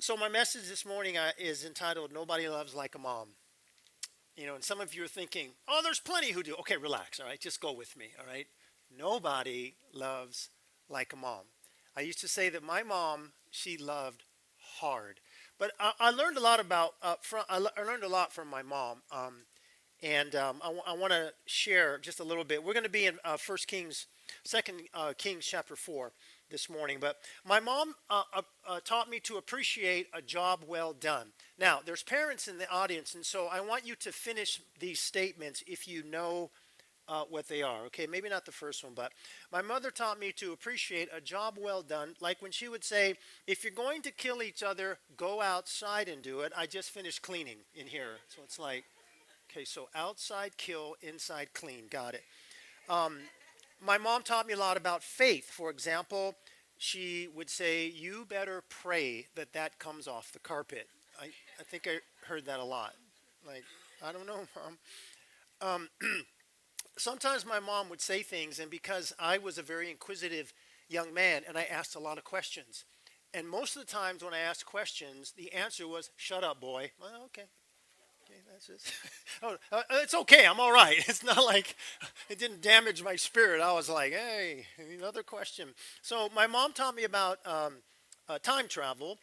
So my message this morning is entitled "Nobody Loves Like a Mom." And some of you are thinking, "Oh, there's plenty who do." Okay, relax. All right, just go with me. All right, nobody loves like a mom. I used to say that my mom, she loved hard, but I learned a lot I learned a lot from my mom. And I want to share just a little bit. We're going to be in First Kings, Second Kings chapter 4 this morning. But my mom taught me to appreciate a job well done. Now, there's parents in the audience, and so I want you to finish these statements if you know what they are. Okay, maybe not the first one, but my mother taught me to appreciate a job well done. Like when she would say, "If you're going to kill each other, go outside and do it." I just finished cleaning in here, so it's like. Okay, so outside kill, inside clean. Got it. Um, my mom taught me a lot about faith. For example, she would say, "You better pray that that comes off the carpet." I think I heard that a lot. Like, I don't know, Mom. Um, Sometimes my mom would say things, and because I was a very inquisitive young man and I asked a lot of questions, and most of the times when I asked questions, the answer was, "Shut up, boy." Well, okay. Okay, that's just. Oh, it's okay. I'm all right. It's not like it didn't damage my spirit. I was like, hey, another question. So my mom taught me about time travel,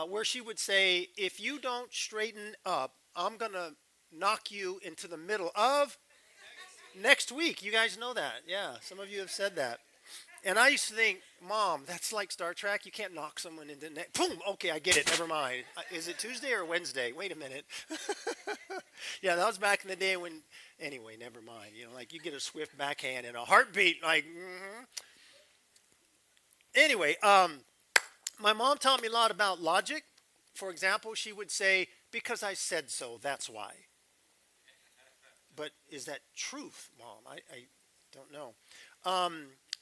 where she would say, if you don't straighten up, I'm gonna knock you into the middle of next week. You guys know that, yeah. Some of you have said that. And I used to think, Mom, that's like Star Trek. You can't knock someone into the neck. Boom. Okay, I get it. Never mind. Is it Tuesday or Wednesday? Wait a minute. Yeah, that was back in the day when. Anyway, never mind. Like you get a swift backhand and a heartbeat. Like. Anyway, my mom taught me a lot about logic. For example, she would say, "Because I said so, that's why." But is that truth, Mom? I don't know.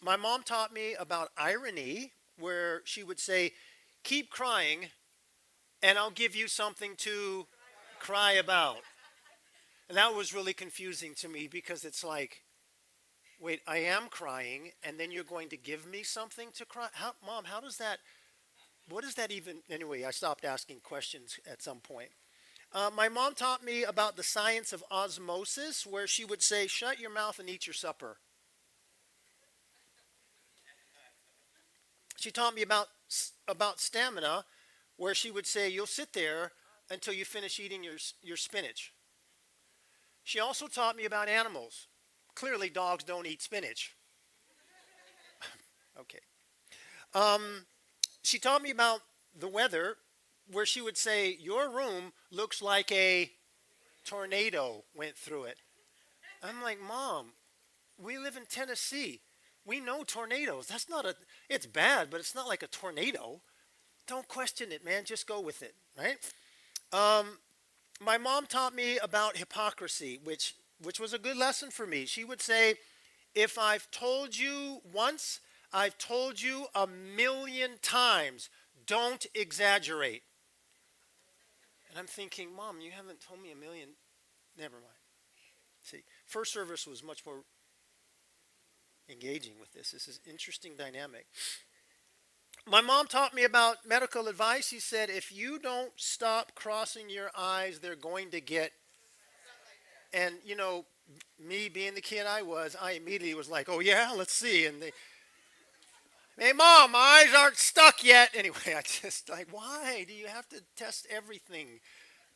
My mom taught me about irony, where she would say, "Keep crying, and I'll give you something to cry about." And that was really confusing to me because it's like, wait, I am crying, and then you're going to give me something to cry? Mom, how does that, what does that even, anyway, I stopped asking questions at some point. My mom taught me about the science of osmosis, where she would say, "Shut your mouth and eat your supper." She taught me about stamina, where she would say, "You'll sit there until you finish eating your spinach." She also taught me about animals. Clearly, dogs don't eat spinach. Okay. Um, she taught me about the weather, where she would say, "Your room looks like a tornado went through it." I'm like, "Mom, we live in Tennessee. We know tornadoes. That's not a, it's bad, but it's not like a tornado. Don't question it, man. Just go with it, right?" Um, my mom taught me about hypocrisy, which was a good lesson for me. She would say, "If I've told you once, I've told you a million times. Don't exaggerate." And I'm thinking, "Mom, you haven't told me a million." Never mind. See, first service was much more engaging with this. This is interesting dynamic. My mom taught me about medical advice. She said, "If you don't stop crossing your eyes, they're going to get." And me being the kid I was, I immediately was like, "Oh yeah, let's see." And they, "Hey mom, my eyes aren't stuck yet." Anyway, I just like, why do you have to test everything?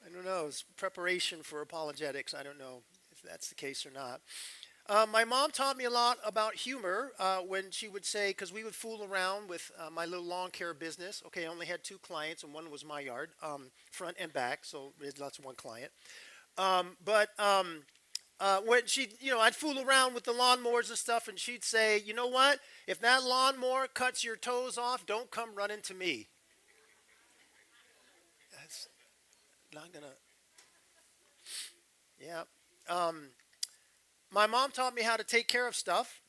I don't know. It's preparation for apologetics. I don't know if that's the case or not. My mom taught me a lot about humor when she would say, because we would fool around with my little lawn care business. Okay, I only had two clients, and one was my yard, front and back, so that's one client. But when I'd fool around with the lawnmowers and stuff, and she'd say, "You know what? If that lawnmower cuts your toes off, don't come running to me." That's not gonna, yeah. Um, my mom taught me how to take care of stuff.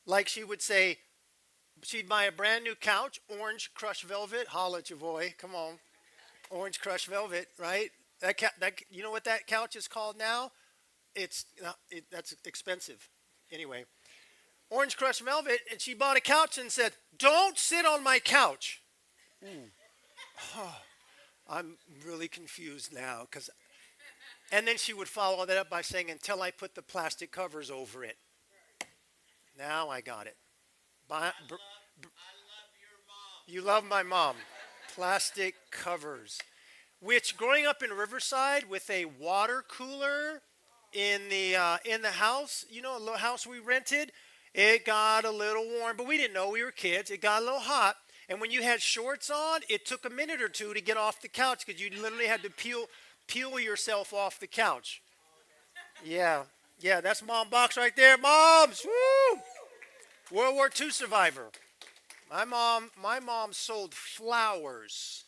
Like she would say, she'd buy a brand new couch, orange crushed velvet. Holla at your boy, come on, orange crushed velvet, right? That you know what that couch is called now? That's expensive. Anyway, orange crushed velvet, and she bought a couch and said, "Don't sit on my couch." I'm really confused now because, and then she would follow that up by saying, until I put the plastic covers over it. Now I got it. You love my mom. Plastic covers. Which, growing up in Riverside with a water cooler in the house, a little house we rented, it got a little warm, but we didn't know, we were kids. It got a little hot, and when you had shorts on, it took a minute or two to get off the couch because you literally had to peel yourself off the couch. Yeah, yeah, that's mom box right there, moms. Woo! World War II survivor. My mom sold flowers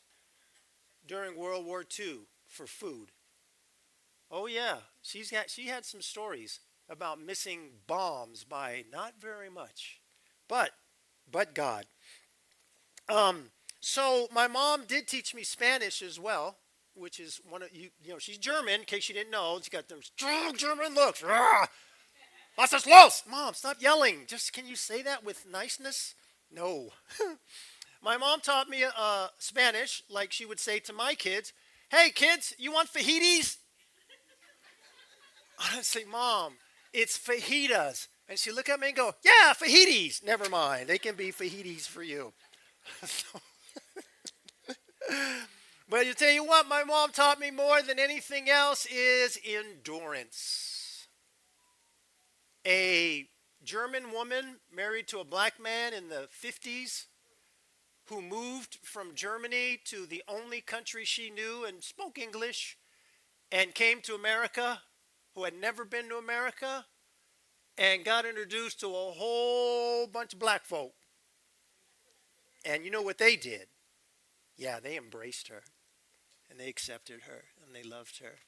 during World War II for food. Oh yeah, she had some stories about missing bombs by not very much, but God. So my mom did teach me Spanish as well, which is one of she's German. In case you didn't know, she's got those strong German looks. Rah! Haces los! Mom, stop yelling. Just can you say that with niceness? No. My mom taught me Spanish, like she would say to my kids, "Hey kids, you want fajitas?" I say, "Mom, it's fajitas." And she look at me and go, "Yeah, fajitas." Never mind, they can be fajitas for you. So, but you tell you what, my mom taught me more than anything else is endurance. A German woman married to a black man in the 50s who moved from Germany to the only country she knew and spoke English and came to America, who had never been to America, and got introduced to a whole bunch of black folk. And you know what they did? Yeah, they embraced her and they accepted her and they loved her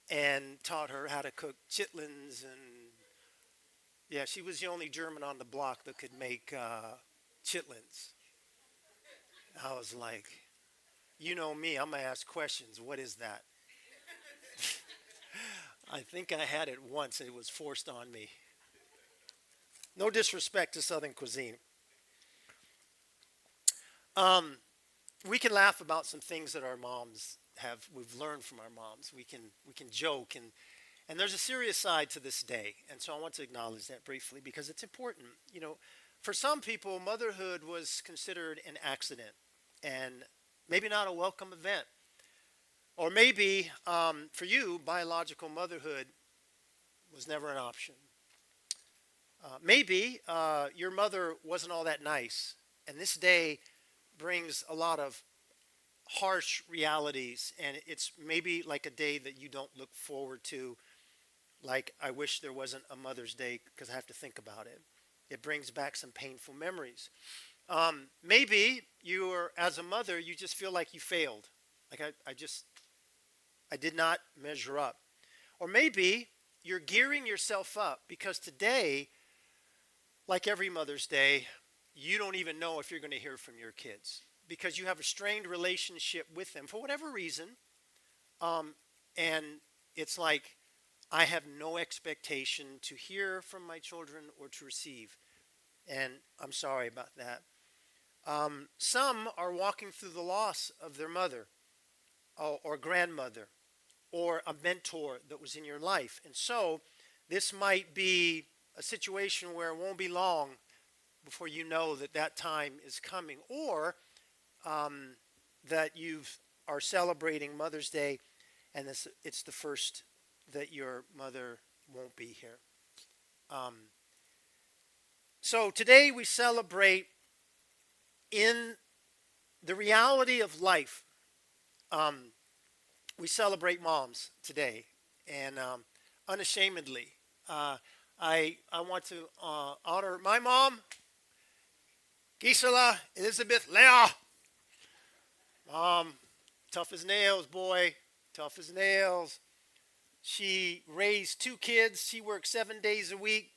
and taught her how to cook chitlins. And yeah, she was the only German on the block that could make chitlins. I was like, you know me, I'm going to ask questions. What is that? I think I had it once. It was forced on me. No disrespect to Southern cuisine. Um, we can laugh about some things that our moms we've learned from our moms. We can joke, and there's a serious side to this day. And so I want to acknowledge that briefly because it's important. For some people, motherhood was considered an accident and maybe not a welcome event. Or maybe for you, biological motherhood was never an option. Maybe your mother wasn't all that nice, and this day brings a lot of harsh realities, and it's maybe like a day that you don't look forward to. Like, I wish there wasn't a Mother's Day because I have to think about it. It brings back some painful memories. Maybe as a mother, you just feel like you failed. Like, I did not measure up. Or maybe you're gearing yourself up because today, like every Mother's Day, you don't even know if you're going to hear from your kids because you have a strained relationship with them for whatever reason. And it's like, I have no expectation to hear from my children or to receive. And I'm sorry about that. Some are walking through the loss of their mother or grandmother or a mentor that was in your life. And so this might be a situation where it won't be long before you know that time is coming, or that you are celebrating Mother's Day and it's the first that your mother won't be here. Um, so today we celebrate in the reality of life. We celebrate moms today, and unashamedly, I want to honor my mom, Gisela Elizabeth Leah. Tough as nails, boy, tough as nails. She raised two kids. She worked 7 days a week.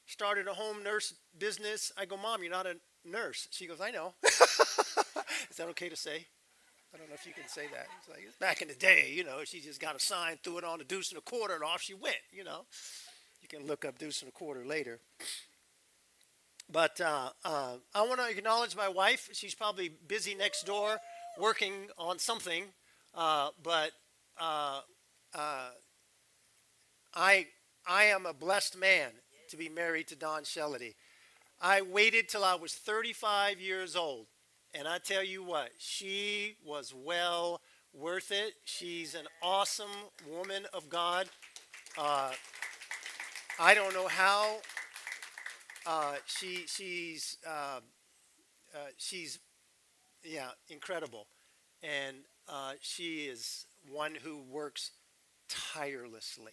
Started a home nurse business. I go, "Mom, you're not a nurse." She goes, "I know." Is that okay to say? I don't know if you can say that. It's like, it's back in the day, she just got a sign, threw it on a deuce and a quarter, and off she went. You can look up deuce and a quarter later. But I want to acknowledge my wife. She's probably busy next door working on something, but uh, uh, I I am a blessed man to be married to Don Shellady. I waited till I was 35 years old, and I tell you what, she was well worth it. She's an awesome woman of God. Uh, I don't know how she's yeah, incredible, and she is one who works tirelessly,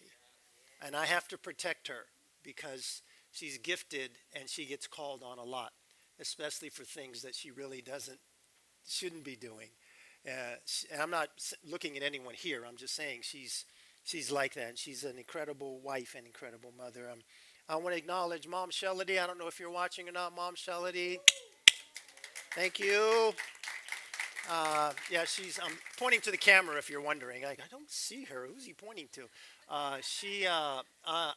and I have to protect her because she's gifted and she gets called on a lot, especially for things that she really doesn't shouldn't be doing. And I'm not looking at anyone here. I'm just saying she's like that. And she's an incredible wife and incredible mother. I want to acknowledge Mom Shellady. I don't know if you're watching or not, Mom Shellady. Thank you. Yeah, I'm pointing to the camera if you're wondering. I don't see her. Who's he pointing to? I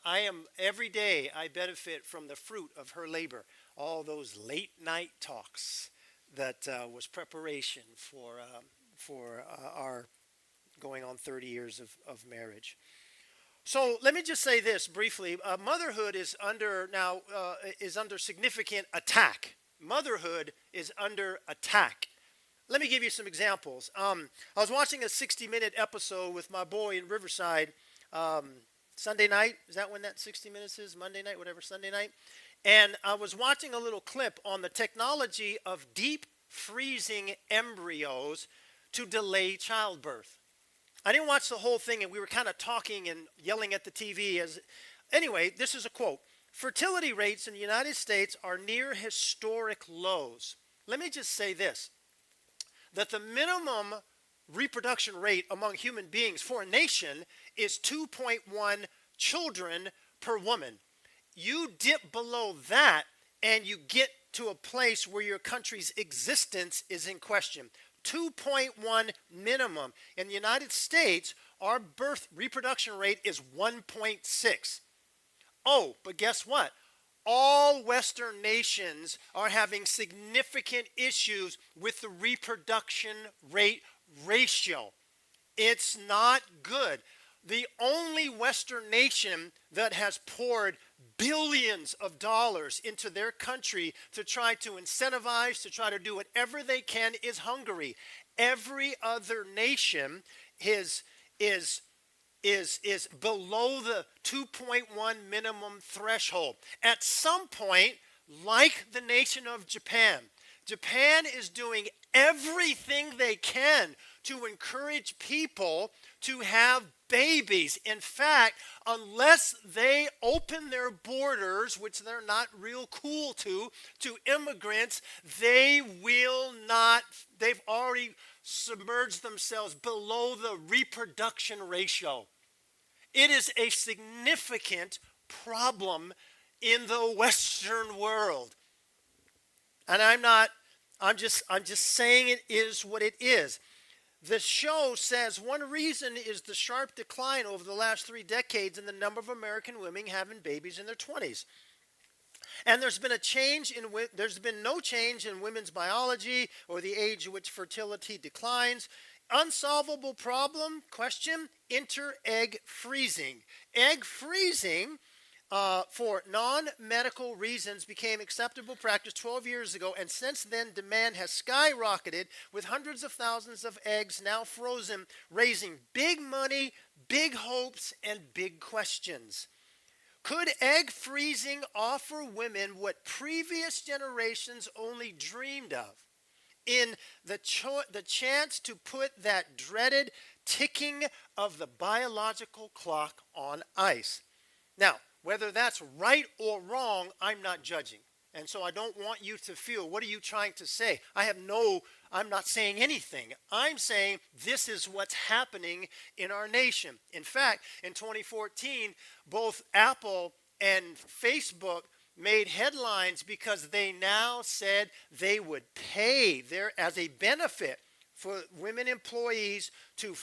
am, every day I benefit from the fruit of her labor. All those late night talks that was preparation for our going on 30 years of marriage. So let me just say this briefly. Motherhood is under significant attack. Motherhood is under attack. Let me give you some examples. I was watching a 60-minute episode with my boy in Riverside um, Sunday night. Is that when that 60 minutes is? Monday night, whatever, Sunday night. And I was watching a little clip on the technology of deep freezing embryos to delay childbirth. I didn't watch the whole thing, and we were kind of talking and yelling at the TV. Anyway, this is a quote. Fertility rates in the United States are near historic lows. Let me just say this, that the minimum reproduction rate among human beings for a nation is 2.1 children per woman. You dip below that and you get to a place where your country's existence is in question. 2.1 minimum. In the United States, our birth reproduction rate is 1.6. Oh, but guess what? All Western nations are having significant issues with the reproduction rate ratio. It's not good. The only Western nation that has poured billions of dollars into their country to try to incentivize, to try to do whatever they can, is Hungary. Every other nation is is is below the 2.1 minimum threshold. At some point, like the nation of Japan, Japan is doing everything they can to encourage people to have babies. In fact, unless they open their borders, which they're not real cool to immigrants, they will not, they've already submerged themselves below the reproduction ratio. It is a significant problem in the Western world. And I'm just saying it is what it is. The show says one reason is the sharp decline over the last 3 decades in the number of American women having babies in their 20s. And there's been no change in women's biology or the age at which fertility declines. Unsolvable problem? Question: inter-egg freezing. Egg freezing for non-medical reasons became acceptable practice 12 years ago, and since then demand has skyrocketed with hundreds of thousands of eggs now frozen, raising big money, big hopes, and big questions. Could egg freezing offer women what previous generations only dreamed of? In the chance to put that dreaded ticking of the biological clock on ice. Now, whether that's right or wrong, I'm not judging. And so I don't want you to feel, what are you trying to say? I'm not saying anything. I'm saying this is what's happening in our nation. In fact, in 2014, both Apple and Facebook made headlines because they now said they would pay as a benefit for women employees to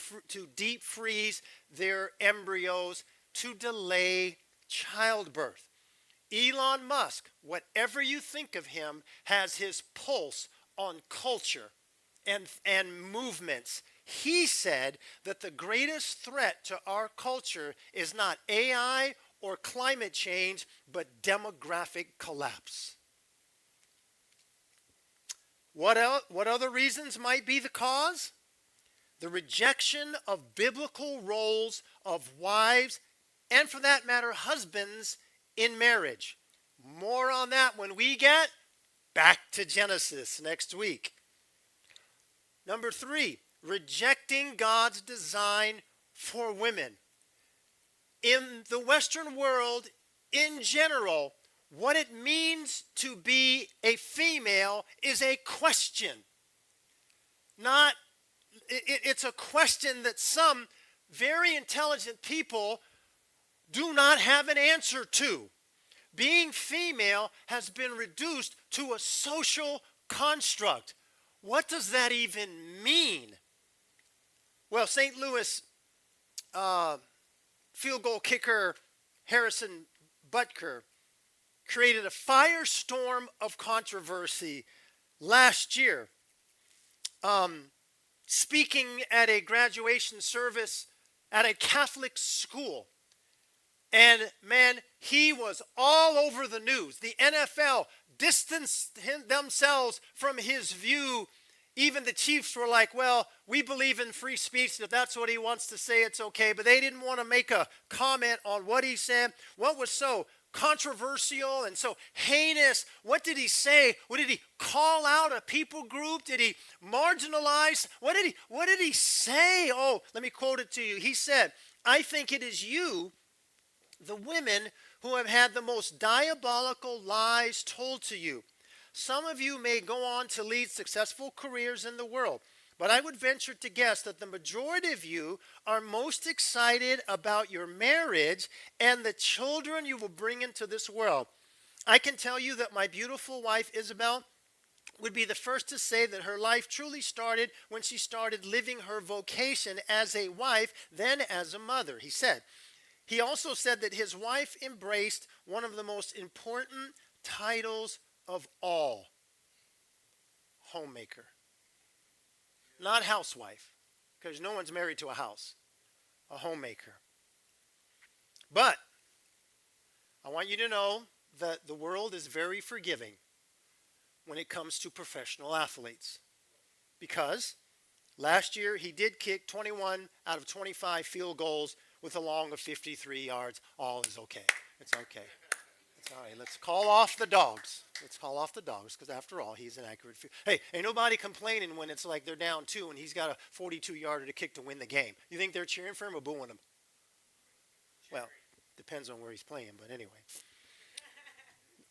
deep freeze their embryos to delay childbirth. Elon Musk, whatever you think of him, has his pulse on culture. and movements. He said that the greatest threat to our culture is not AI or climate change, but demographic collapse. What else, what other reasons might be the cause? The rejection of biblical roles of wives, and for that matter, husbands in marriage. More on that when we get back to Genesis next week. Number 3, rejecting God's design for women. In the Western world, in general, what it means to be a female is a question. It's a question that some very intelligent people do not have an answer to. Being female has been reduced to a social construct. What does that even mean? Well, St. Louis field goal kicker Harrison Butker created a firestorm of controversy last year, speaking at a graduation service at a Catholic school. And man, he was all over the news. The NFL distanced themselves from his view. Even the Chiefs were like, well, we believe in free speech. If that's what he wants to say, it's okay. But they didn't want to make a comment on what he said. What was so controversial and so heinous? What did he say? What did he call out a people group? Did he marginalize? What did he say? Oh, let me quote it to you. He said, I think it is you, the women, who have had the most diabolical lies told to you. Some of you may go on to lead successful careers in the world, but I would venture to guess that the majority of you are most excited about your marriage and the children you will bring into this world. I can tell you that my beautiful wife, Isabel, would be the first to say that her life truly started when she started living her vocation as a wife, then as a mother, he said. He also said that his wife embraced one of the most important titles of all, homemaker. Not housewife, because no one's married to a house, a homemaker. But I want you to know that the world is very forgiving when it comes to professional athletes. Because last year he did kick 21 out of 25 field goals with a long of 53 yards. All is okay. It's okay. It's all right. Let's call off the dogs. Let's call off the dogs because after all, he's an accurate field. Hey, ain't nobody complaining when it's like they're down 2 and he's got a 42-yarder to kick to win the game. You think they're cheering for him or booing him? Well, depends on where he's playing, but anyway.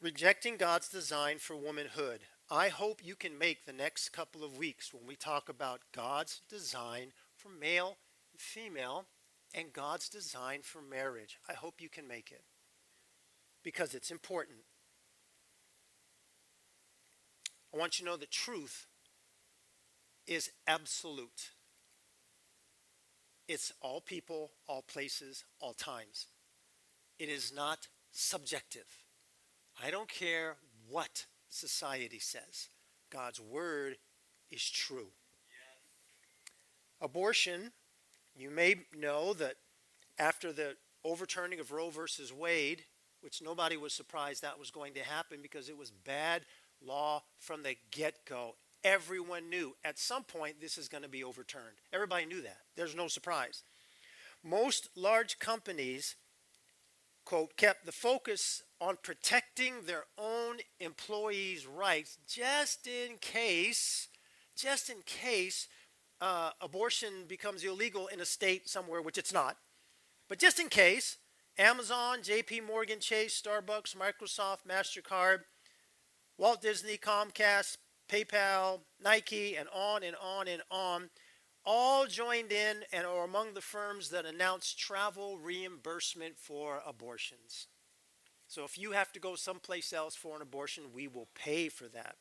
Rejecting God's design for womanhood. I hope you can make the next couple of weeks when we talk about God's design for male and female and God's design for marriage. I hope you can make it because it's important. I want you to know the truth is absolute. It's all people, all places, all times. It is not subjective. I don't care what society says. God's word is true. Abortion, you may know that after the overturning of Roe versus Wade, which nobody was surprised that was going to happen because it was bad law from the get-go. Everyone knew at some point this is going to be overturned. Everybody knew that. There's no surprise. Most large companies, quote, kept the focus on protecting their own employees' rights just in case abortion becomes illegal in a state somewhere, which it's not. But just in case, Amazon, JP Morgan Chase, Starbucks, Microsoft, MasterCard, Walt Disney, Comcast, PayPal, Nike, and on and on and on, all joined in and are among the firms that announced travel reimbursement for abortions. So if you have to go someplace else for an abortion, we will pay for that.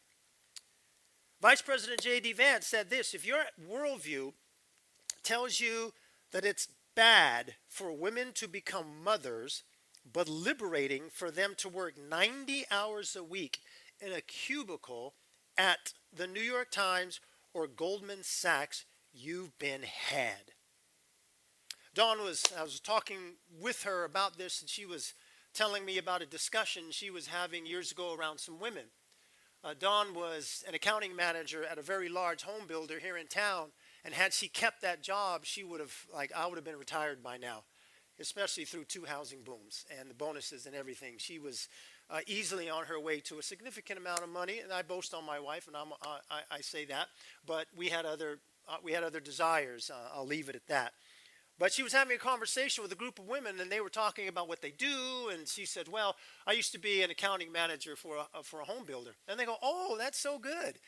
Vice President J.D. Vance said this: if your worldview tells you that it's bad for women to become mothers, but liberating for them to work 90 hours a week in a cubicle at the New York Times or Goldman Sachs, you've been had. I was talking with her about this, and she was telling me about a discussion she was having years ago around some women. Dawn was an accounting manager at a very large home builder here in town, and had she kept that job, she would have, I would have been retired by now, especially through two housing booms and the bonuses and everything. She was easily on her way to a significant amount of money, and I boast on my wife, and I say that, but we had other desires. I'll leave it at that. But she was having a conversation with a group of women, and they were talking about what they do. And she said, "Well, I used to be an accounting manager for a home builder." And they go, "Oh, that's so good."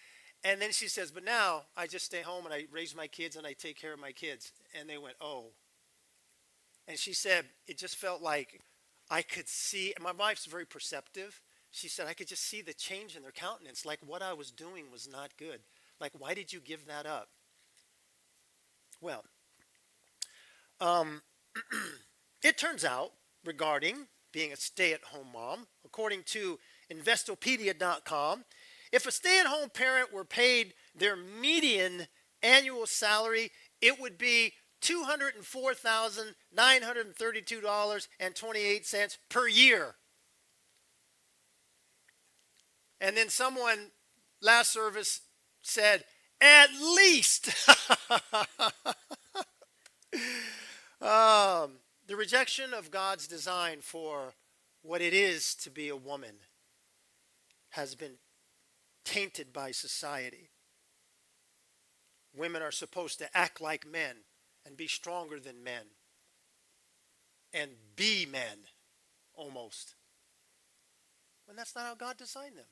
And then she says, "But now I just stay home and I raise my kids and I take care of my kids." And they went, "Oh." And she said, "It just felt like I could see." And my wife's very perceptive. She said, "I could just see the change in their countenance. Like what I was doing was not good. Like, why did you give that up?" Well, Um, it turns out, regarding being a stay-at-home mom, according to Investopedia.com, if a stay-at-home parent were paid their median annual salary, it would be $204,932.28 per year. And then someone last service said, "At least." The rejection of God's design for what it is to be a woman has been tainted by society. Women are supposed to act like men and be stronger than men and be men, almost. When that's not how God designed them.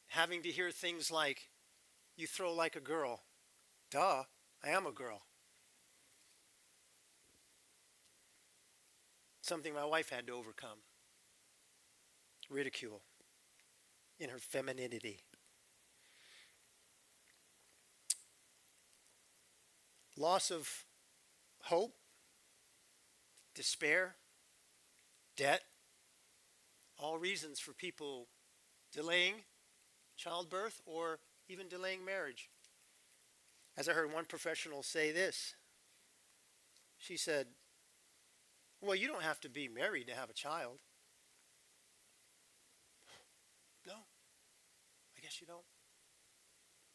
Having to hear things like, "You throw like a girl." Duh, I am a girl. Something my wife had to overcome. Ridicule in her femininity. Loss of hope, despair, debt, all reasons for people delaying childbirth or even delaying marriage. As I heard one professional say this, she said, "Well, you don't have to be married to have a child." No, I guess you don't.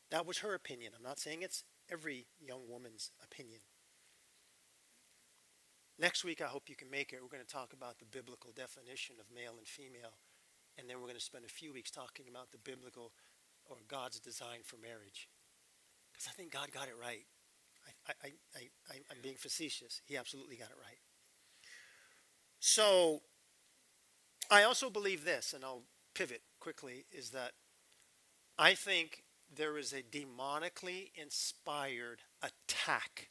That was her opinion. I'm not saying it's every young woman's opinion. Next week, I hope you can make it. We're going to talk about the biblical definition of male and female, and then we're going to spend a few weeks talking about the biblical or God's design for marriage. Because I think God got it right. I'm being facetious. He absolutely got it right. So I also believe this, and I'll pivot quickly, is that I think there is a demonically inspired attack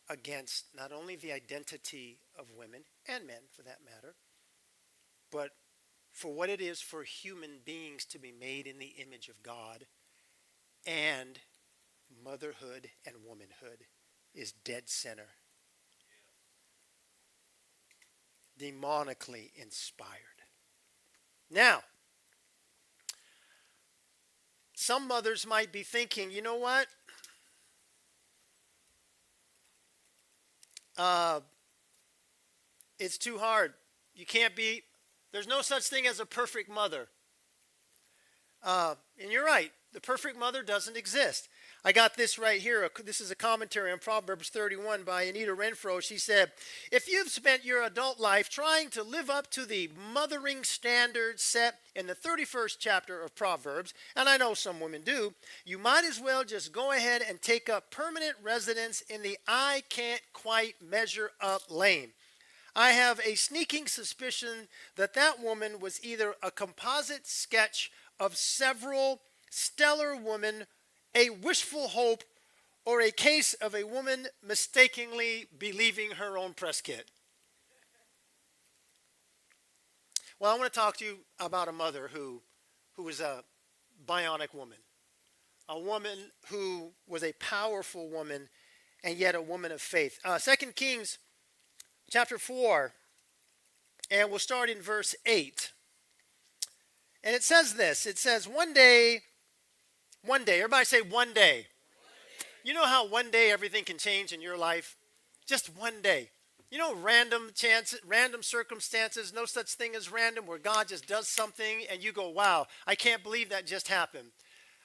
against not only the identity of women and men, for that matter, but for what it is for human beings to be made in the image of God, and motherhood and womanhood is dead center. Demonically inspired. Now, some mothers might be thinking, "You know what? It's too hard. You can't be, there's no such thing as a perfect mother." And you're right. The perfect mother doesn't exist. I got this right here. This is a commentary on Proverbs 31 by Anita Renfro. She said, "If you've spent your adult life trying to live up to the mothering standards set in the 31st chapter of Proverbs, and I know some women do, you might as well just go ahead and take up permanent residence in the I can't quite measure up lane. I have a sneaking suspicion that that woman was either a composite sketch of several stellar women, a wishful hope, or a case of a woman mistakenly believing her own press kit." Well, I want to talk to you about a mother who was a bionic woman, a woman who was a powerful woman, and yet a woman of faith. 2 Kings chapter 4, and we'll start in verse 8. And it says this. It says one day, everybody say one day. You know how one day everything can change in your life? Just one day. You know, random chances, random circumstances, no such thing as random, where God just does something and you go, wow, I can't believe that just happened.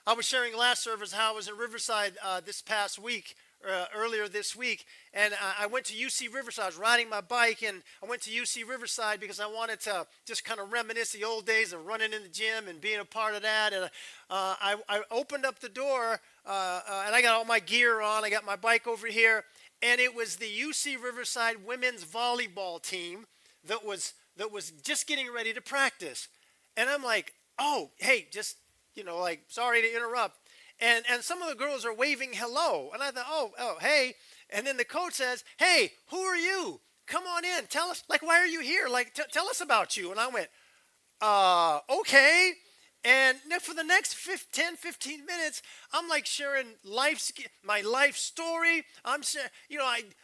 I was sharing last service how I was in Riverside this past week, earlier this week, and I went to UC Riverside. I was riding my bike, and I went to UC Riverside because I wanted to just kind of reminisce the old days of running in the gym and being a part of that. And I opened up the door, and I got all my gear on. I got my bike over here, and it was the UC Riverside women's volleyball team that was just getting ready to practice. And I'm like, oh, hey, just like, sorry to interrupt. And some of the girls are waving hello. And I thought, hey. And then the coach says, hey, who are you? Come on in. Tell us, like, why are you here? Like, tell us about you. And I went, okay. And then for the next 15 minutes, I'm like sharing my life story. I'm sharing,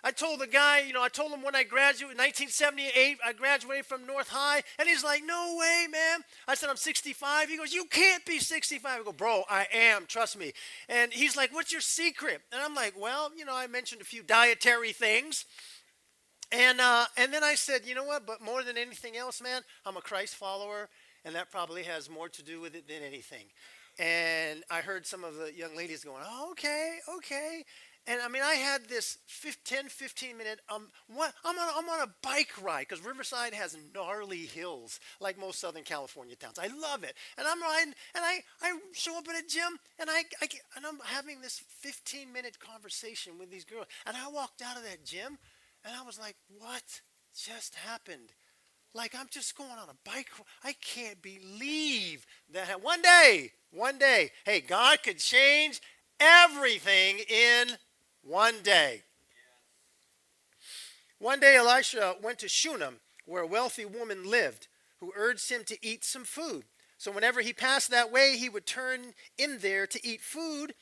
I told the guy, I told him when I graduated in 1978, I graduated from North High. And he's like, no way, man. I said, I'm 65. He goes, you can't be 65. I go, bro, I am. Trust me. And he's like, what's your secret? And I'm like, well, I mentioned a few dietary things. And then I said, you know what? But more than anything else, man, I'm a Christ follower. And that probably has more to do with it than anything. And I heard some of the young ladies going, oh, okay. And I mean, I had this 15 minute, I'm on a bike ride, because Riverside has gnarly hills like most Southern California towns. I love it. And I'm riding, and I show up at a gym, and I'm having this 15-minute conversation with these girls. And I walked out of that gym, and I was like, what just happened? Like, I'm just going on a bike. I can't believe that one day, hey, God could change everything in one day. One day, Elisha went to Shunem, where a wealthy woman lived, who urged him to eat some food. So whenever he passed that way, he would turn in there to eat food.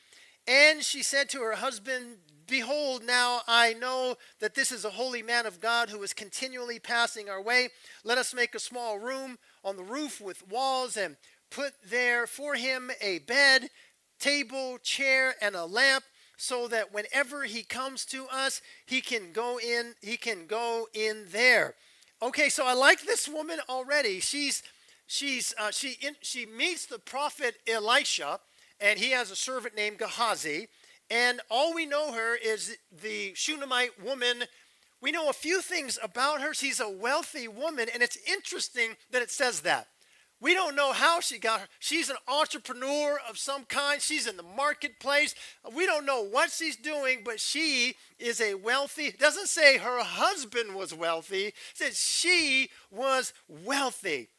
And she said to her husband, behold, now I know that this is a holy man of God who is continually passing our way. Let us make a small room on the roof with walls and put there for him a bed, table, chair, and a lamp, so that whenever he comes to us, he can go in there. Okay, so I like this woman already. She meets the prophet Elisha, and he has a servant named Gehazi. And all we know her is the Shunammite woman. We know a few things about her. She's a wealthy woman, and it's interesting that it says that. We don't know how she got her. She's an entrepreneur of some kind. She's in the marketplace. We don't know what she's doing, but she is a wealthy. It doesn't say her husband was wealthy. It says she was wealthy.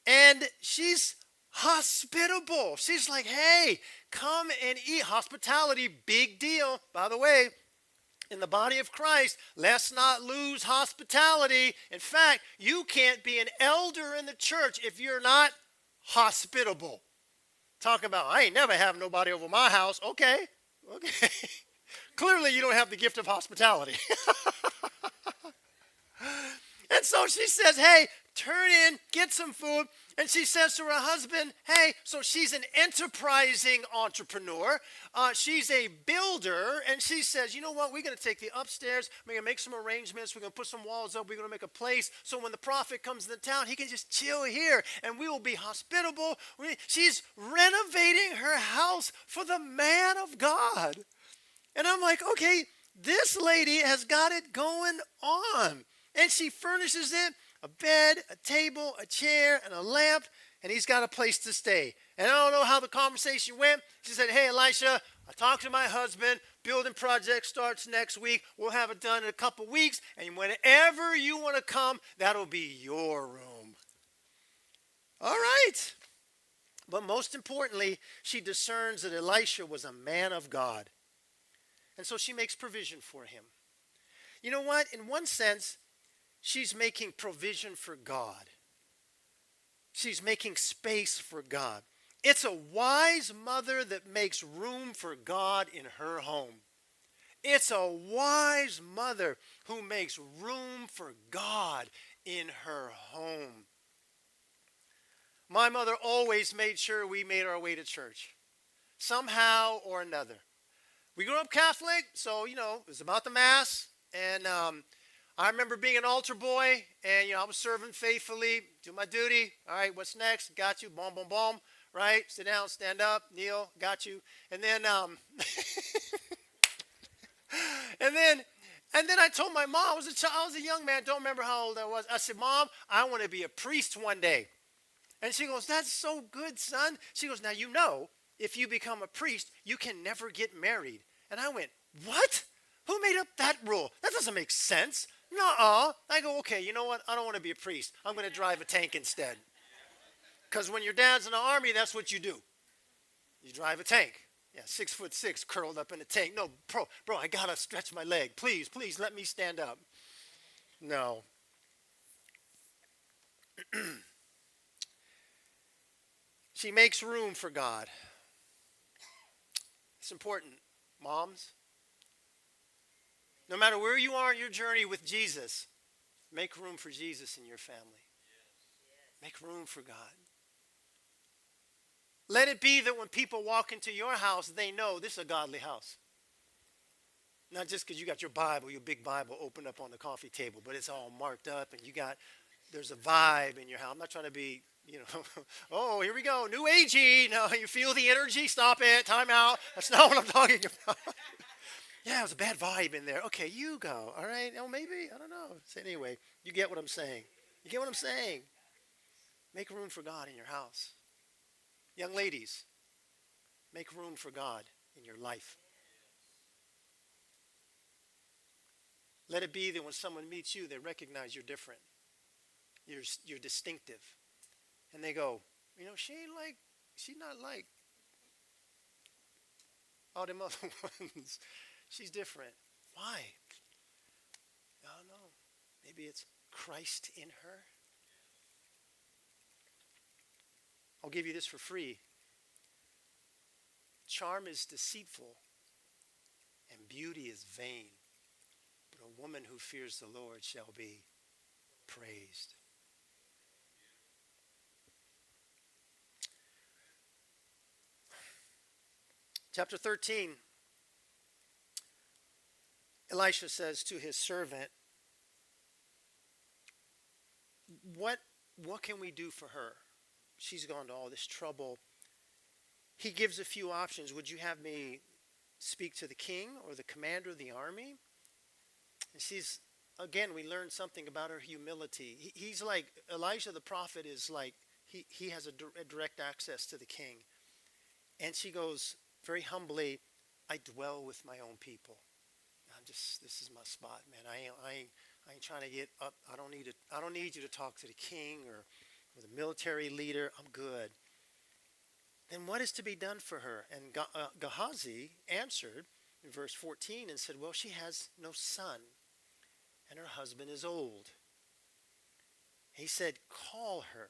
And she's hospitable. She's like, hey, come and eat. Hospitality, big deal. By the way, in the body of Christ, let's not lose hospitality. In fact, you can't be an elder in the church if you're not hospitable. Talking about, I ain't never have nobody over my house. Okay. Clearly, you don't have the gift of hospitality. And so she says, hey, turn in, get some food. And she says to her husband, hey, so she's an enterprising entrepreneur. She's a builder. And she says, you know what? We're going to take the upstairs. We're going to make some arrangements. We're going to put some walls up. We're going to make a place so when the prophet comes to town, he can just chill here. And we will be hospitable. She's renovating her house for the man of God. And I'm like, okay, this lady has got it going on. And she furnishes it. A bed, a table, a chair, and a lamp, and he's got a place to stay. And I don't know how the conversation went. She said, hey, Elisha, I talked to my husband. Building project starts next week. We'll have it done in a couple weeks. And whenever you want to come, that'll be your room. All right. But most importantly, she discerns that Elisha was a man of God. And so she makes provision for him. You know what? In one sense, she's making provision for God. She's making space for God. It's a wise mother that makes room for God in her home. It's a wise mother who makes room for God in her home. My mother always made sure we made our way to church, somehow or another. We grew up Catholic, so, it was about the Mass. And I remember being an altar boy, and, I was serving faithfully, do my duty. All right, what's next? Got you. Boom, boom, boom. Right? Sit down, stand up, kneel, got you. And then, and then, and then I told my mom, I was a young man, don't remember how old I was. I said, Mom, I want to be a priest one day. And she goes, that's so good, son. She goes, now if you become a priest, you can never get married. And I went, what? Who made up that rule? That doesn't make sense. Nuh-uh. I go, okay, you know what? I don't want to be a priest. I'm going to drive a tank instead. Because when your dad's in the army, that's what you do. You drive a tank. Yeah, 6'6", curled up in a tank. No, bro, I got to stretch my leg. Please, let me stand up. No. She makes room for God. It's important, moms. No matter where you are in your journey with Jesus, make room for Jesus in your family. Make room for God. Let it be that when people walk into your house, they know this is a godly house. Not just because you got your Bible, your big Bible opened up on the coffee table, but it's all marked up and there's a vibe in your house. I'm not trying to be, oh, here we go, new agey. No, you feel the energy? Stop it, time out. That's not what I'm talking about. Yeah, it was a bad vibe in there. Okay, you go, all right? Oh, maybe, I don't know. So anyway, you get what I'm saying. You get what I'm saying? Make room for God in your house. Young ladies, make room for God in your life. Let it be that when someone meets you, they recognize you're different. You're distinctive. And they go, she's not like all them other ones. She's different. Why? I don't know. Maybe it's Christ in her. I'll give you this for free. Charm is deceitful and beauty is vain. But a woman who fears the Lord shall be praised. Chapter 13. Elisha says to his servant, what can we do for her? She's gone to all this trouble. He gives a few options. Would you have me speak to the king or the commander of the army? And again, we learned something about her humility. He's like, Elijah the prophet is like, he has a direct access to the king. And she goes very humbly, I dwell with my own people. This is my spot, man. I ain't trying to get up. I don't need you to talk to the king or the military leader. I'm good. Then what is to be done for her? And Gehazi answered in verse 14 and said, well, she has no son, and her husband is old. He said, call her.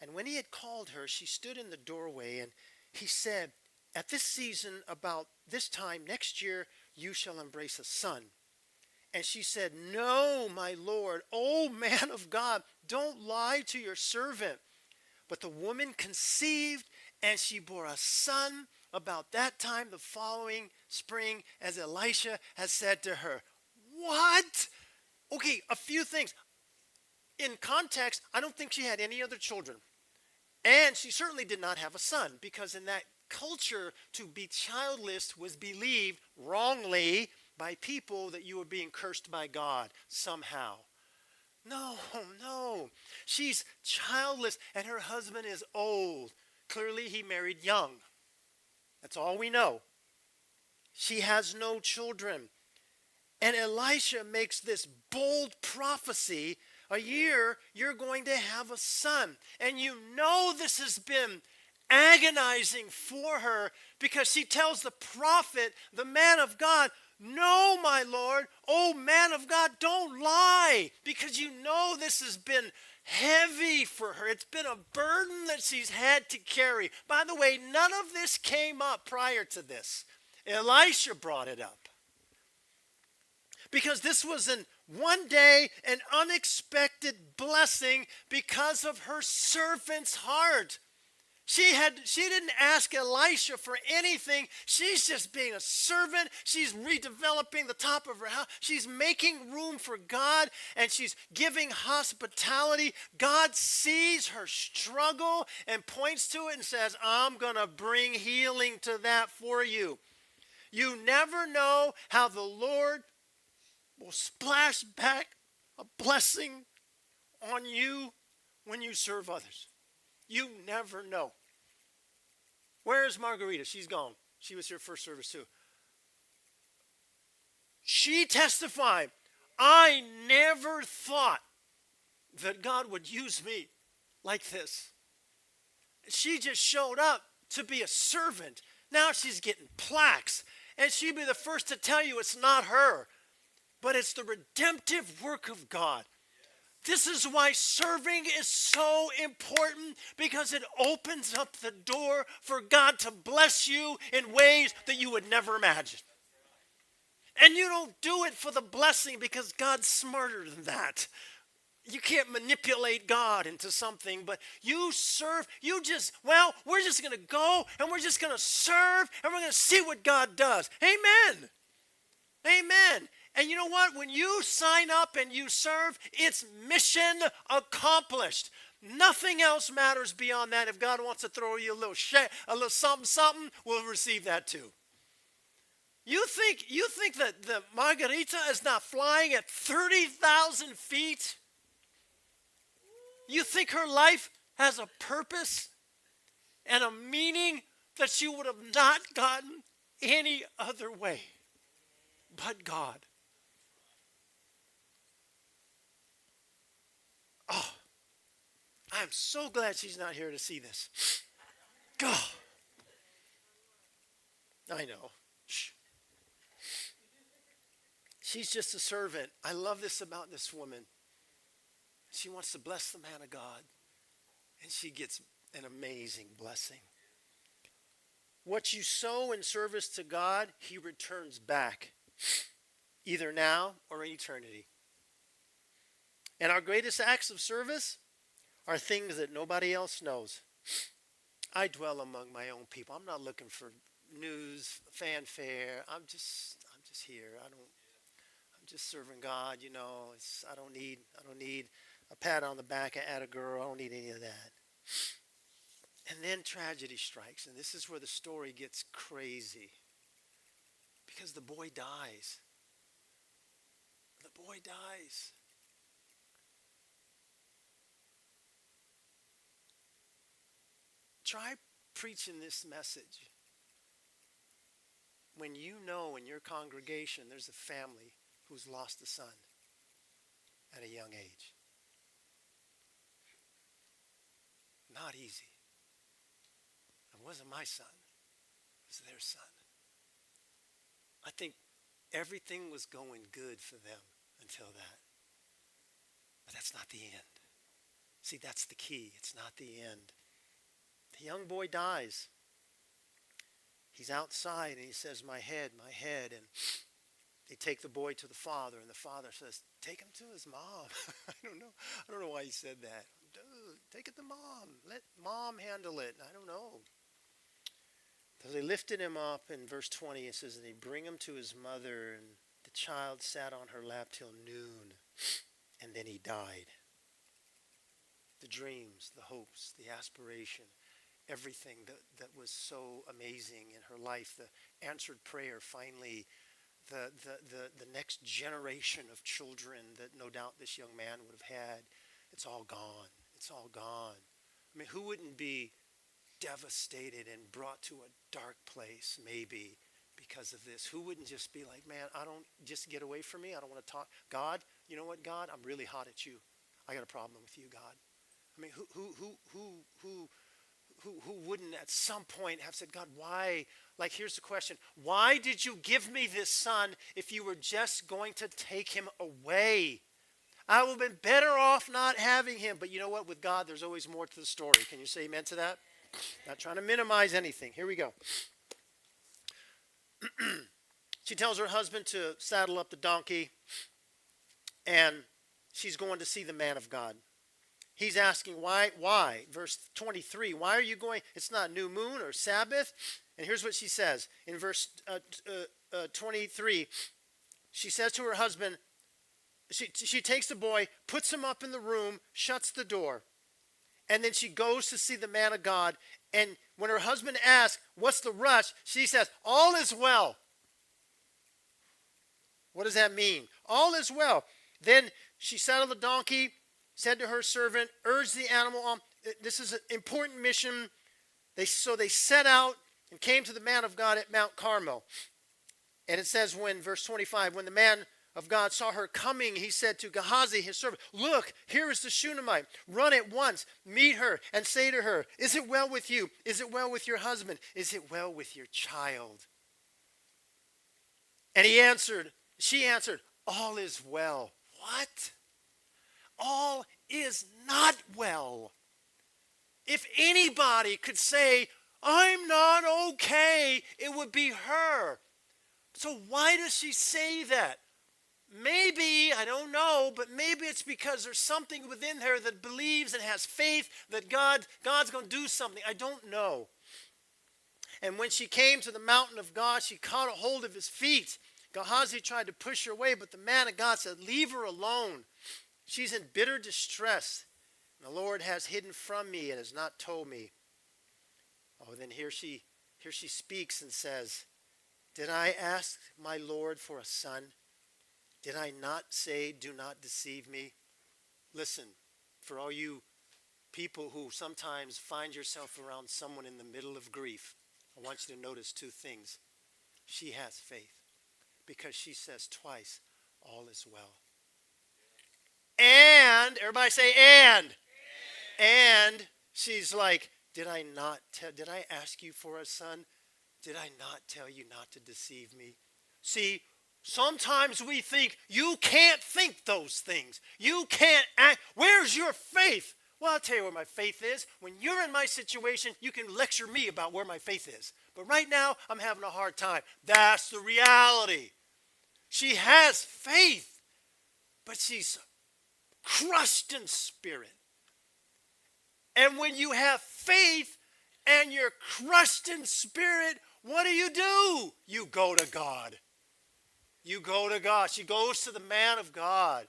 And when he had called her, she stood in the doorway, and he said, at this season, about this time next year, you shall embrace a son. And she said, no, my Lord, O man of God, don't lie to your servant. But the woman conceived, and she bore a son about that time the following spring, as Elisha has said to her. What? Okay, a few things. In context, I don't think she had any other children. And she certainly did not have a son, because in that culture, to be childless was believed wrongly by people that you were being cursed by God somehow. No. She's childless and her husband is old. Clearly he married young. That's all we know. She has no children. And Elisha makes this bold prophecy. A year, you're going to have a son. And this has been agonizing for her, because she tells the prophet, the man of God, no, my Lord, oh man of God, don't lie, because this has been heavy for her. It's been a burden that she's had to carry. By the way, none of this came up prior to this. Elisha brought it up, because this was an One day, an unexpected blessing because of her servant's heart. She didn't ask Elisha for anything. She's just being a servant. She's redeveloping the top of her house. She's making room for God, and she's giving hospitality. God sees her struggle and points to it and says, I'm going to bring healing to that for you. You never know how the Lord will splash back a blessing on you when you serve others. You never know. Where is Margarita? She's gone. She was here first service too. She testified, I never thought that God would use me like this. She just showed up to be a servant. Now she's getting plaques. And she'd be the first to tell you it's not her, but it's the redemptive work of God. This is why serving is so important, because it opens up the door for God to bless you in ways that you would never imagine. And you don't do it for the blessing because God's smarter than that. You can't manipulate God into something, but you serve, we're just going to go and we're just going to serve and we're going to see what God does. Amen. Amen. And you know what? When you sign up and you serve, it's mission accomplished. Nothing else matters beyond that. If God wants to throw you a little something, we'll receive that too. You think that the Margarita is not flying at 30,000 feet? You think her life has a purpose and a meaning that she would have not gotten any other way but God? Oh, I'm so glad she's not here to see this. God. I know. Shh. She's just a servant. I love this about this woman. She wants to bless the man of God, and she gets an amazing blessing. What you sow in service to God, he returns back, either now or in eternity. And our greatest acts of service are things that nobody else knows. I dwell among my own people. I'm not looking for news, fanfare. I'm just here. I'm just serving God. I don't need a pat on the back at a girl. I don't need any of that. And then tragedy strikes, and this is where the story gets crazy, because the boy dies. The boy dies. Try preaching this message when you know in your congregation there's a family who's lost a son at a young age. Not easy. It wasn't my son. It was their son. I think everything was going good for them until that. But that's not the end. See, that's the key. It's not the end. The young boy dies. He's outside and he says, my head. And they take the boy to the father, and the father says, take him to his mom. I don't know why he said that. Take it to mom. Let mom handle it. I don't know. So they lifted him up. In verse 20, it says, they bring him to his mother, and the child sat on her lap till noon, and then he died. The dreams, the hopes, the aspiration, everything that was so amazing in her life, the answered prayer, finally, the next generation of children that no doubt this young man would have had, it's all gone. It's all gone. I mean, who wouldn't be devastated and brought to a dark place maybe because of this? Who wouldn't just be like, man, I don't, just get away from me. I don't want to talk. God, you know what, God? I'm really hot at you. I got a problem with you, God. I mean, who wouldn't at some point have said, God, why? Like, here's the question. Why did you give me this son if you were just going to take him away? I would have been better off not having him. But you know what? With God, there's always more to the story. Can you say amen to that? Not trying to minimize anything. Here we go. She tells her husband to saddle up the donkey. And she's going to see the man of God. He's asking why? Verse 23, why are you going? It's not new moon or Sabbath. And here's what she says in verse 23. She says to her husband, she takes the boy, puts him up in the room, shuts the door. And then she goes to see the man of God. And when her husband asks, what's the rush? She says, all is well. What does that mean? All is well. Then she saddled the donkey, said to her servant, urge the animal on. This is an important mission. So they set out and came to the man of God at Mount Carmel. And it says verse 25, when the man of God saw her coming, he said to Gehazi, his servant, look, here is the Shunammite. Run at once, meet her, and say to her, is it well with you? Is it well with your husband? Is it well with your child? And she answered, all is well. What? All is not well. If anybody could say, I'm not okay, it would be her. So why does she say that? Maybe, I don't know, but maybe it's because there's something within her that believes and has faith that God's going to do something. I don't know. And when she came to the mountain of God, she caught a hold of his feet. Gehazi tried to push her away, but the man of God said, leave her alone. She's in bitter distress. The Lord has hidden from me and has not told me. Oh, then here she speaks and says, did I ask my Lord for a son? Did I not say, do not deceive me? Listen, for all you people who sometimes find yourself around someone in the middle of grief, I want you to notice two things. She has faith because she says twice, all is well. And, everybody say and she's like, did I ask you for a son? Did I not tell you not to deceive me? See, sometimes we think you can't think those things. You can't act. Where's your faith? Well, I'll tell you where my faith is. When you're in my situation, you can lecture me about where my faith is. But right now, I'm having a hard time. That's the reality. She has faith, but she's crushed in spirit. And when you have faith and you're crushed in spirit, what do? You go to God. You go to God. She goes to the man of God.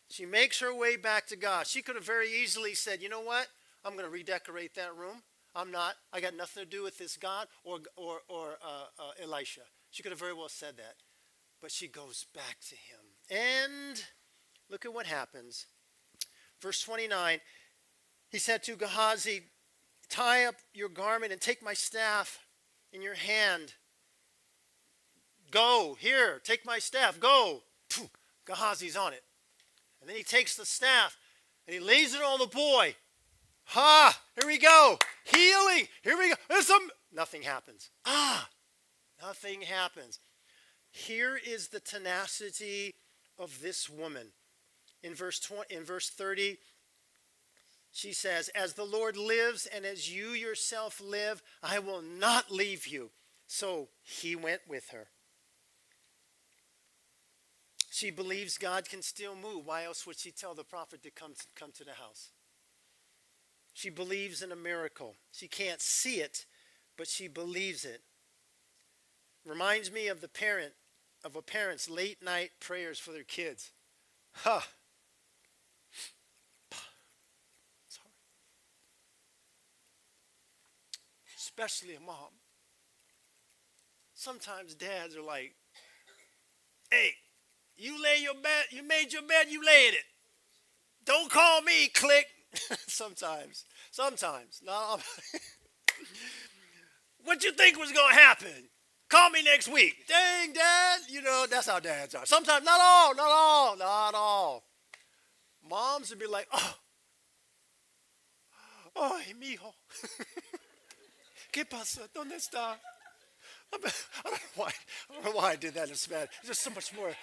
She makes her way back to God. She could have very easily said, you know what? I'm going to redecorate that room. I'm not. I got nothing to do with this God or Elisha. She could have very well said that. But she goes back to him. And look at what happens. Verse 29, he said to Gehazi, tie up your garment and take my staff in your hand. Go, here, take my staff, go. Phew, Gehazi's on it. And then he takes the staff and he lays it on the boy. Here we go. Healing, here we go. Nothing happens. Nothing happens. Here is the tenacity of this woman. In verse 30, she says, as the Lord lives and as you yourself live, I will not leave you. So he went with her. She believes God can still move. Why else would she tell the prophet to come to the house? She believes in a miracle. She can't see it, but she believes it. Reminds me of a parent's late night prayers for their kids. Sorry. Especially a mom. Sometimes dads are like, hey, you made your bed, you laid it. Don't call me, click. Sometimes. No. What you think was going to happen? Call me next week. Dang, Dad. That's how dads are. Sometimes, not all. Moms would be like, hey, mijo. ¿Qué pasa? ¿Dónde está? I don't know why I did that in Spanish. There's just so much more,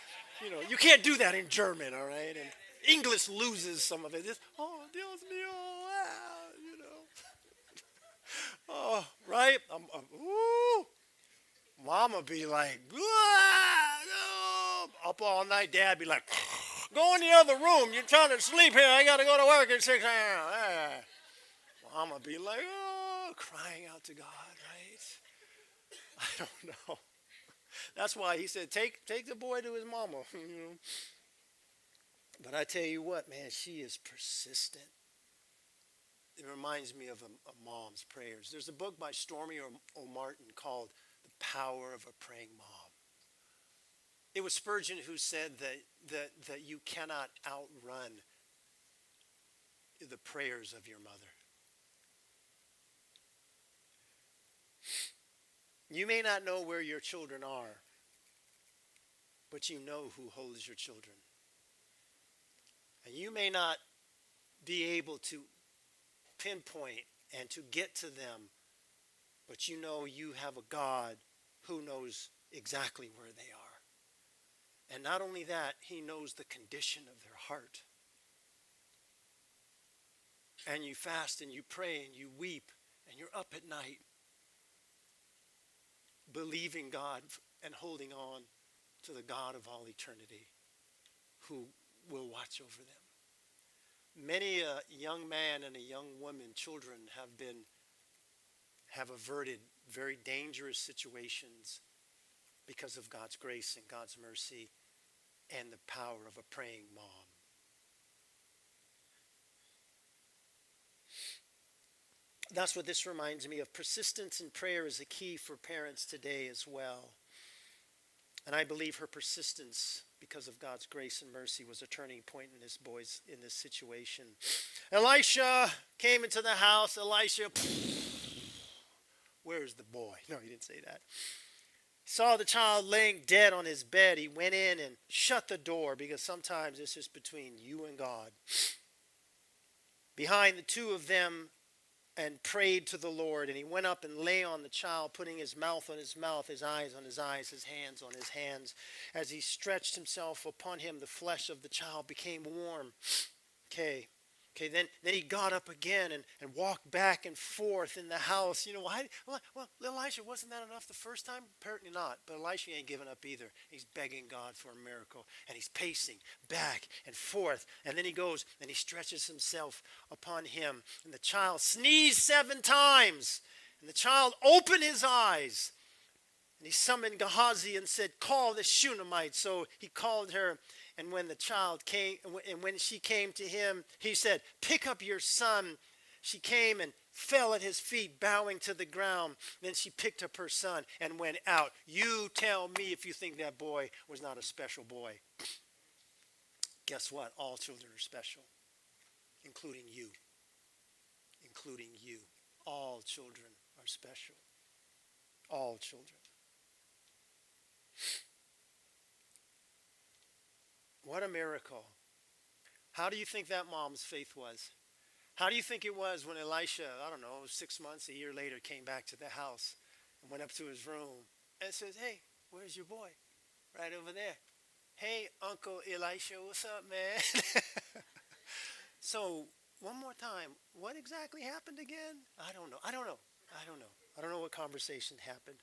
you can't do that in German, all right? And English loses some of it. It's, Dios mío, right? Mama be like, no, up all night. Dad be like, go in the other room. You're trying to sleep here. I got to go to work at 6 a.m. Mama be like, oh, crying out to God, right? I don't know. That's why he said, take the boy to his mama. But I tell you what, man, she is persistent. It reminds me of a mom's prayers. There's a book by Stormy O'Martin called The Power of a Praying Mom. It was Spurgeon who said that you cannot outrun the prayers of your mother. You may not know where your children are, but you know who holds your children. And you may not be able to pinpoint and to get to them, but you know you have a God who knows exactly where they are. And not only that, he knows the condition of their heart. And you fast and you pray and you weep and you're up at night believing God and holding on to the God of all eternity who will watch over them. Many a young man and a young woman, children, have averted very dangerous situations because of God's grace and God's mercy and the power of a praying mom. That's what this reminds me of. Persistence in prayer is a key for parents today as well. And I believe her persistence, because of God's grace and mercy, was a turning point in this situation. Elisha came into the house. Elisha, where's the boy? No, he didn't say that. He saw the child laying dead on his bed. He went in and shut the door, because sometimes it's just between you and God. Behind the two of them, and prayed to the Lord. And he went up and lay on the child, putting his mouth on his mouth, his eyes on his eyes, his hands on his hands. As he stretched himself upon him, the flesh of the child became warm. Then he got up again and walked back and forth in the house. You know why? Well, Elisha, wasn't that enough the first time? Apparently not. But Elisha ain't giving up either. He's begging God for a miracle. And he's pacing back and forth. And then he goes and he stretches himself upon him. And the child sneezed 7 times. And the child opened his eyes. And he summoned Gehazi and said, call the Shunammite. So he called her. And when the child came, and when she came to him, he said, pick up your son. She came and fell at his feet, bowing to the ground. Then she picked up her son and went out. You tell me if you think that boy was not a special boy. Guess what? All children are special, including you. Including you. All children are special. All children. What a miracle. How do you think that mom's faith was? How do you think it was when Elisha, 6 months, a year later, came back to the house and went up to his room and says, hey, where's your boy? Right over there. Hey, Uncle Elisha, what's up, man? So, one more time, what exactly happened again? I don't know. I don't know what conversation happened.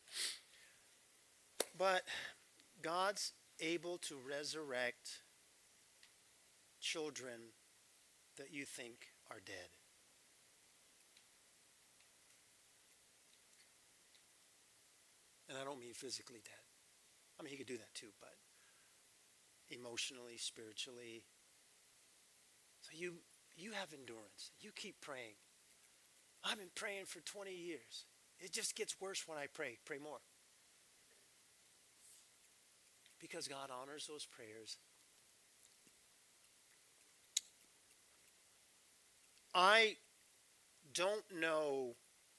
But God's able to resurrect children that you think are dead. And I don't mean physically dead. I mean, he could do that too, but emotionally, spiritually. So you have endurance. You keep praying. I've been praying for 20 years. It just gets worse when I pray. Pray more. Because God honors those prayers. I don't know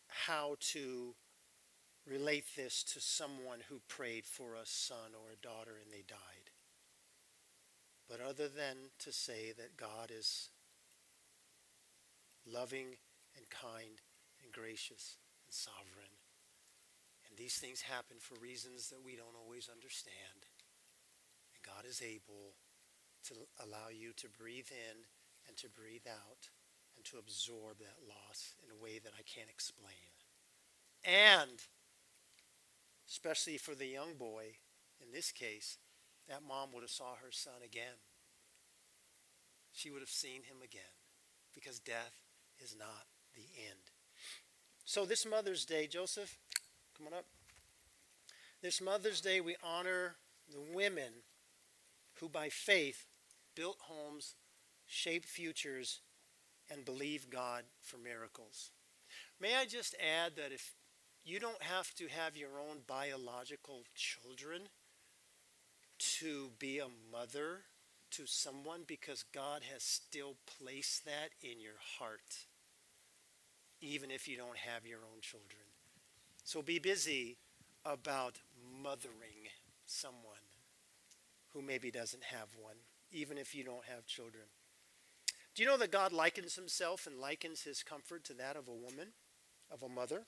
how to relate this to someone who prayed for a son or a daughter and they died. But other than to say that God is loving and kind and gracious and sovereign. And these things happen for reasons that we don't always understand. And God is able to allow you to breathe in and to breathe out and to absorb that loss in a way that I can't explain. And especially for the young boy, in this case, that mom would have saw her son again. She would have seen him again, because death is not the end. So this Mother's Day, Joseph, come on up. This Mother's Day, we honor the women who by faith built homes, shaped futures, and believed God for miracles. May I just add that if you don't have to have your own biological children to be a mother to someone, because God has still placed that in your heart, even if you don't have your own children. So be busy about mothering someone who maybe doesn't have one, even if you don't have children. Do you know that God likens himself and likens his comfort to that of a woman, of a mother?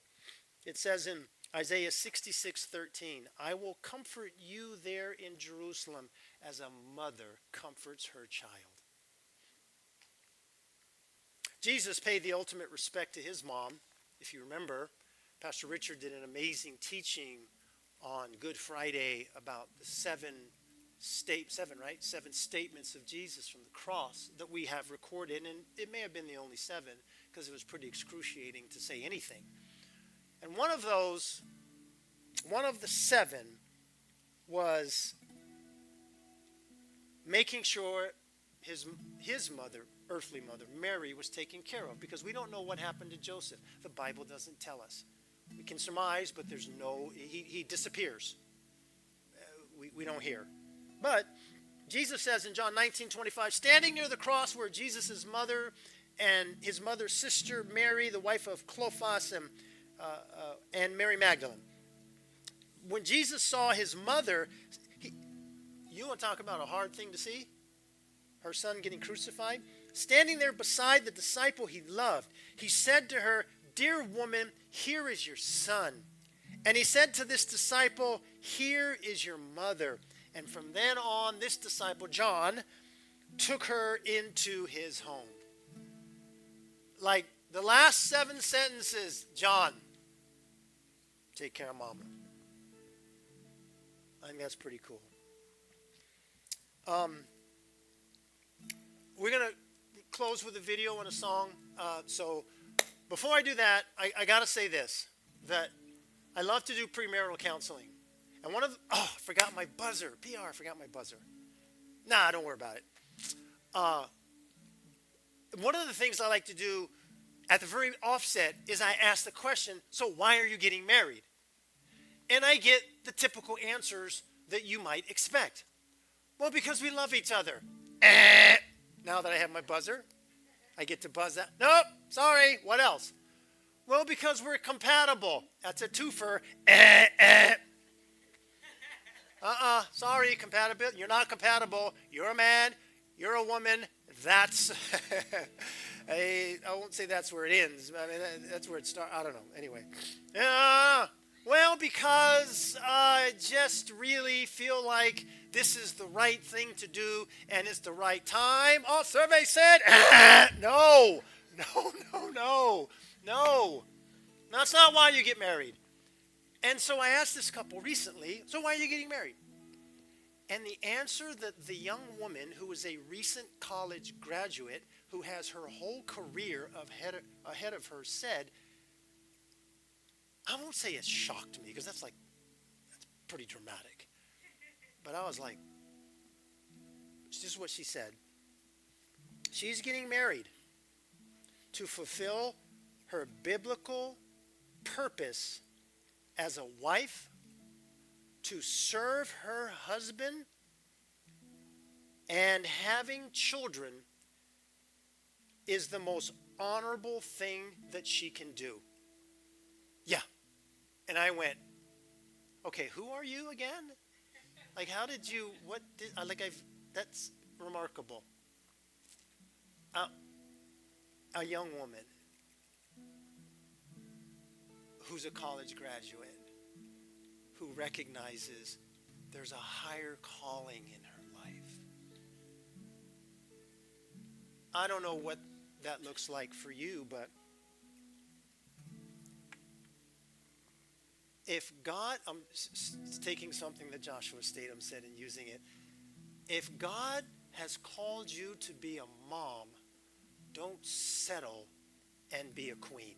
It says in Isaiah 66:13, I will comfort you there in Jerusalem as a mother comforts her child. Jesus paid the ultimate respect to his mom. If you remember, Pastor Richard did an amazing teaching on Good Friday about the seven statements of Jesus from the cross that we have recorded. And it may have been the only seven, because it was pretty excruciating to say anything. And one of the seven was making sure his mother, earthly mother, Mary, was taken care of, because we don't know what happened to Joseph. The Bible doesn't tell us. We can surmise, but there's no, he disappears. We don't hear. But Jesus says in John 19:25, standing near the cross were Jesus' mother and his mother's sister Mary, the wife of Clophas, and Mary Magdalene. When Jesus saw his mother, you want to talk about a hard thing to see? Her son getting crucified. Standing there beside the disciple he loved, he said to her, dear woman, here is your son. And he said to this disciple, here is your mother. And from then on, this disciple, John, took her into his home. Like the last 7 sentences, John, take care of mama. I think that's pretty cool. We're going to close with a video and a song. So before I do that, I got to say this, that I love to do premarital counseling. And I forgot my buzzer. PR, I forgot my buzzer. Nah, don't worry about it. One of the things I like to do at the very offset is I ask the question, so why are you getting married? And I get the typical answers that you might expect. Well, because we love each other. Now that I have my buzzer, I get to buzz that. Nope, sorry, what else? Well, because we're compatible. That's a twofer. Sorry, compatibility. You're not compatible. You're a man. You're a woman. That's, I won't say that's where it ends. I mean, that's where it starts. I don't know. Anyway. Well, because I just really feel like this is the right thing to do and it's the right time. Oh, survey said, no. That's not why you get married. And so I asked this couple recently, so why are you getting married? And the answer that the young woman, who is a recent college graduate, who has her whole career ahead of her, said, I won't say it shocked me, because that's pretty dramatic. But I was like, this is what she said. She's getting married to fulfill her biblical purpose as a wife, to serve her husband, and having children is the most honorable thing that she can do. Yeah. And I went, okay, who are you again? Like, how did you, that's remarkable. A young woman who's a college graduate, who recognizes there's a higher calling in her life. I don't know what that looks like for you, but if God, I'm taking something that Joshua Statham said and using it, If God has called you to be a mom, don't settle and be a queen.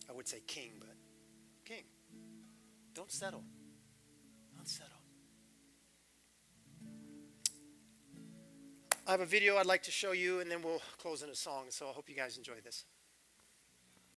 I would say king, but king. Don't settle. Don't settle. I have a video I'd like to show you, and then we'll close in a song. So I hope you guys enjoy this.